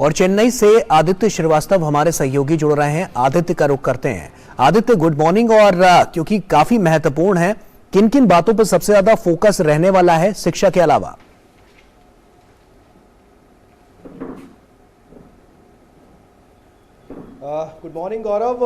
और चेन्नई से आदित्य श्रीवास्तव हमारे सहयोगी जुड़ रहे हैं। आदित्य का रुख करते हैं। Aditya, good morning. और क्योंकि काफी महत्वपूर्ण है, किन किन बातों पर सबसे ज्यादा फोकस रहने वाला है शिक्षा के अलावा? गुड मॉर्निंग गौरव।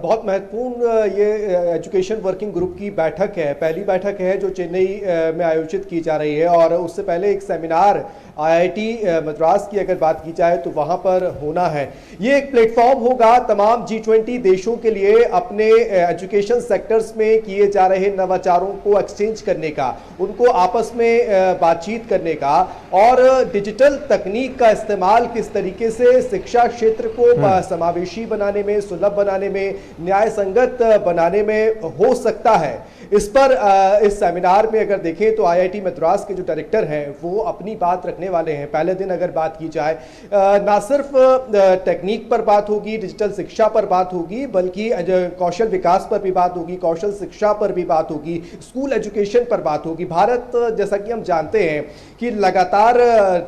बहुत महत्वपूर्ण ये एजुकेशन वर्किंग ग्रुप की बैठक है, पहली बैठक है जो चेन्नई में आयोजित की जा रही है। और उससे पहले एक सेमिनार आईआईटी मद्रास की अगर बात की जाए तो वहाँ पर होना है। ये एक प्लेटफॉर्म होगा तमाम G20 देशों के लिए अपने एजुकेशन सेक्टर्स में किए जा रहे नवाचारों को एक्सचेंज करने का, उनको आपस में बातचीत करने का, और डिजिटल तकनीक का इस्तेमाल किस तरीके से शिक्षा क्षेत्र को समावेशी बनाने में, सुलभ बनाने में, न्याय संगत बनाने में हो सकता है। इस पर इस सेमिनार में अगर देखें तो आईआईटी मद्रास के जो डायरेक्टर हैं वो अपनी बात रखने वाले हैं। पहले दिन अगर बात की जाए, ना सिर्फ टेक्निक पर बात होगी, डिजिटल शिक्षा पर बात होगी, बल्कि कौशल विकास पर भी बात होगी, कौशल शिक्षा पर भी बात होगी, स्कूल एजुकेशन पर बात होगी। भारत, जैसा कि हम जानते हैं कि लगातार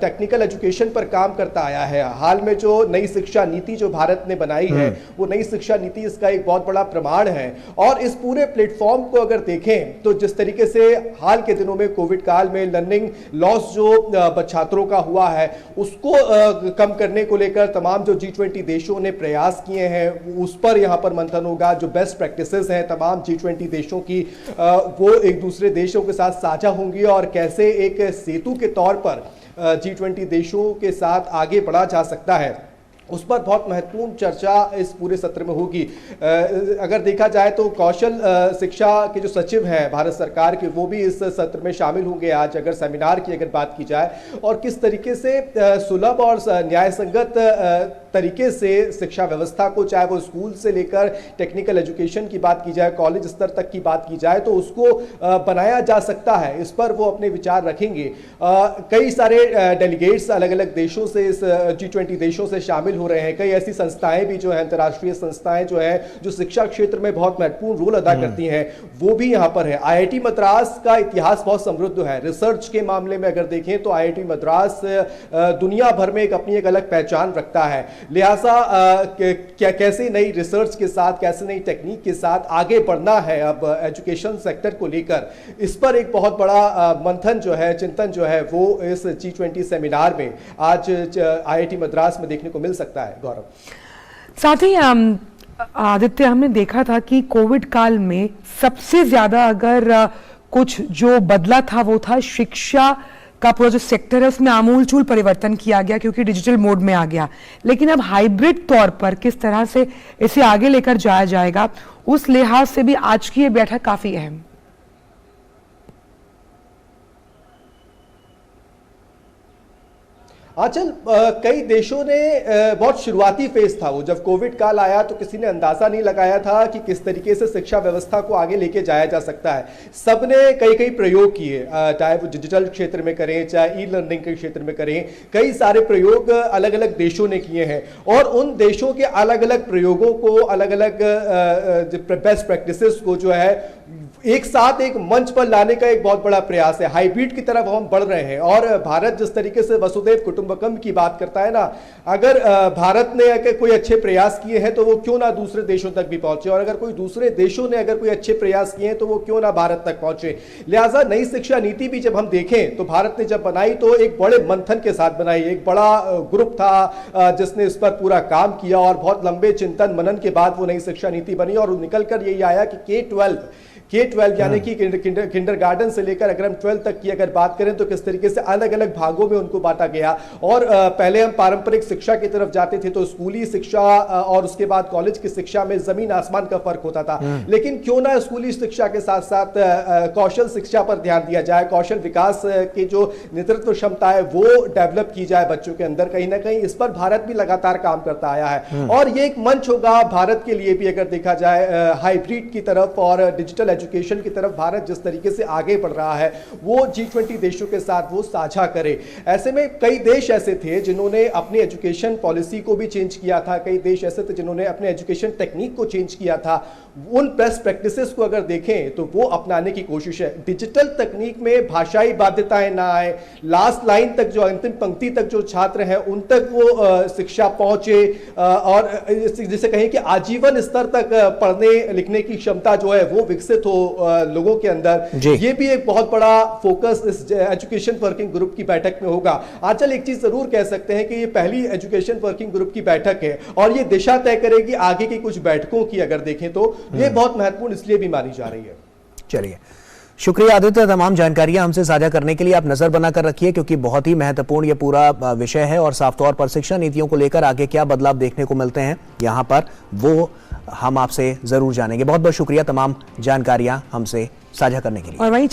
टेक्निकल एजुकेशन पर काम करता आया है। हाल में जो नई शिक्षा नीति जो भारत ने बनाई है, वो नई शिक्षा नीति इसका एक बहुत बड़ा प्रमाण है। और इस पूरे प्लेटफॉर्म को अगर देखें तो जिस तरीके से हाल के दिनों में कोविड काल में लर्निंग लॉस जो छात्रों का हुआ है, उसको कम करने को लेकर तमाम जो G20 देशों ने प्रयास किए हैं, उस पर यहाँ पर मंथन होगा। जो बेस्ट प्रैक्टिसेस हैं तमाम G20 देशों की, वो एक दूसरे देशों के साथ साझा होंगी और कैसे एक सेतु के तौर पर G20 देशों के साथ आगे बढ़ा जा सकता है, उस पर बहुत महत्वपूर्ण चर्चा इस पूरे सत्र में होगी। अगर देखा जाए तो कौशल शिक्षा के जो सचिव हैं भारत सरकार के, वो भी इस सत्र में शामिल होंगे आज, अगर सेमिनार की अगर बात की जाए। और किस तरीके से सुलभ और न्याय संगत तरीके से शिक्षा व्यवस्था को, चाहे वो स्कूल से लेकर टेक्निकल एजुकेशन की बात की जाए, कॉलेज स्तर तक की बात की जाए, तो उसको बनाया जा सकता है, इस पर वो अपने विचार रखेंगे। कई सारे डेलीगेट्स अलग अलग देशों से, इस G20 देशों से शामिल हो रहे हैं। कई ऐसी संस्थाएं भी जो है, अंतर्राष्ट्रीय संस्थाएं जो है, जो शिक्षा क्षेत्र में बहुत महत्वपूर्ण रोल अदा करती हैं, वो भी यहाँ पर है। आईआईटी मद्रास का इतिहास बहुत समृद्ध है। रिसर्च के मामले में अगर देखें तो आईआईटी मद्रास दुनिया भर में अपनी एक अलग पहचान रखता है। लिहाजा कैसे नई रिसर्च के साथ, कैसे नई टेक्निक के साथ आगे बढ़ना है अब एजुकेशन सेक्टर को लेकर, इस पर एक बहुत बड़ा मंथन जो है, चिंतन जो है, वो इस G20 सेमिनार में आज आईआईटी मद्रास में देखने को मिल सकता है। गौरव, साथ ही आदित्य, हमने देखा था कि कोविड काल में सबसे ज्यादा अगर कुछ जो बदला था वो था शिक्षा का पूरा जो सेक्टर है, उसमें आमूलचूल परिवर्तन किया गया क्योंकि डिजिटल मोड में आ गया। लेकिन अब हाइब्रिड तौर पर किस तरह से इसे आगे लेकर जाया जाएगा, उस लिहाज से भी आज की ये बैठक काफी अहम। आंचल, कई देशों ने बहुत शुरुआती फेज था वो, जब कोविड काल आया तो किसी ने अंदाजा नहीं लगाया था कि किस तरीके से शिक्षा व्यवस्था को आगे लेके जाया जा सकता है। सबने कई प्रयोग किए, चाहे वो डिजिटल क्षेत्र में करें, चाहे ई लर्निंग के क्षेत्र में करें। कई सारे प्रयोग अलग अलग देशों ने किए हैं और उन देशों के अलग अलग प्रयोगों को, अलग अलग बेस्ट प्रैक्टिसेस को जो है एक साथ एक मंच पर लाने का एक बहुत बड़ा प्रयास है। हाइब्रिड की तरफ हम बढ़ रहे हैं और भारत जिस तरीके से वसुधैव कुटुंबकम की बात करता है ना, अगर भारत ने अगर कोई अच्छे प्रयास किए हैं तो वो क्यों ना दूसरे देशों तक भी पहुंचे, और अगर कोई दूसरे देशों ने अगर कोई अच्छे प्रयास किए हैं तो वो क्यों ना भारत तक पहुंचे। लिहाजा नई शिक्षा नीति भी जब हम देखें तो भारत ने जब बनाई तो एक बड़े मंथन के साथ बनाई। एक बड़ा ग्रुप था जिसने इस पर पूरा काम किया और बहुत लंबे चिंतन मनन के बाद वो नई शिक्षा नीति बनी और निकल कर यही आया कि K-12 यानी कि किंडरगार्टन से लेकर अगर हम 12 तक की अगर बात करें तो किस तरीके से अलग अलग भागों में उनको बांटा गया। और पहले हम पारंपरिक शिक्षा की तरफ जाते थे तो स्कूली शिक्षा और उसके बाद कॉलेज की शिक्षा में जमीन आसमान का फर्क होता था। लेकिन क्यों ना स्कूली शिक्षा के साथ साथ कौशल शिक्षा पर ध्यान दिया जाए, कौशल विकास की जो नेतृत्व क्षमता है वो डेवलप की जाए बच्चों के अंदर। कहीं ना कहीं इस पर भारत भी लगातार काम करता आया है और ये एक मंच होगा भारत के लिए भी अगर देखा जाए हाइब्रिड की तरफ और डिजिटल एजुकेशन की तरफ भारत जिस तरीके से आगे बढ़ रहा है वो G20 देशों के साथ वो साझा करे। ऐसे में कई देश ऐसे थे जिन्होंने अपनी एजुकेशन पॉलिसी को भी चेंज किया था, कई देश ऐसे थे जिन्होंने अपने एजुकेशन टेक्निक को चेंज किया था। उन बेस्ट प्रैक्टिसेस को अगर देखें तो वो अपनाने की कोशिश है। डिजिटल तकनीक में भाषाई बाध्यताएं ना आए, लास्ट लाइन तक जो अंतिम पंक्ति तक जो छात्र हैं उन तक वो शिक्षा पहुंचे और जिसे कहें कि आजीवन स्तर तक पढ़ने लिखने की क्षमता जो है वो विकसित हो लोगों के अंदर। ये भी एक बहुत बड़ा फोकस इस एजुकेशन वर्किंग ग्रुप की बैठक में होगा। आंचल, एक चीज जरूर कह सकते हैं कि ये पहली एजुकेशन वर्किंग ग्रुप की बैठक है और ये दिशा तय करेगी आगे की कुछ बैठकों की। अगर देखें तो ये बहुत महत्वपूर्ण इसलिए भी मानी जा रही है। चलिए, शुक्रिया आदित्य, तमाम जानकारियां हमसे साझा करने के लिए। आप नजर बनाकर रखिए क्योंकि बहुत ही महत्वपूर्ण ये पूरा विषय है और साफ तौर पर शिक्षा नीतियों को लेकर आगे क्या बदलाव देखने को मिलते हैं यहां पर, वो हम आपसे जरूर जानेंगे। बहुत बहुत शुक्रिया तमाम जानकारियां हमसे साझा करने के लिए। और वहीं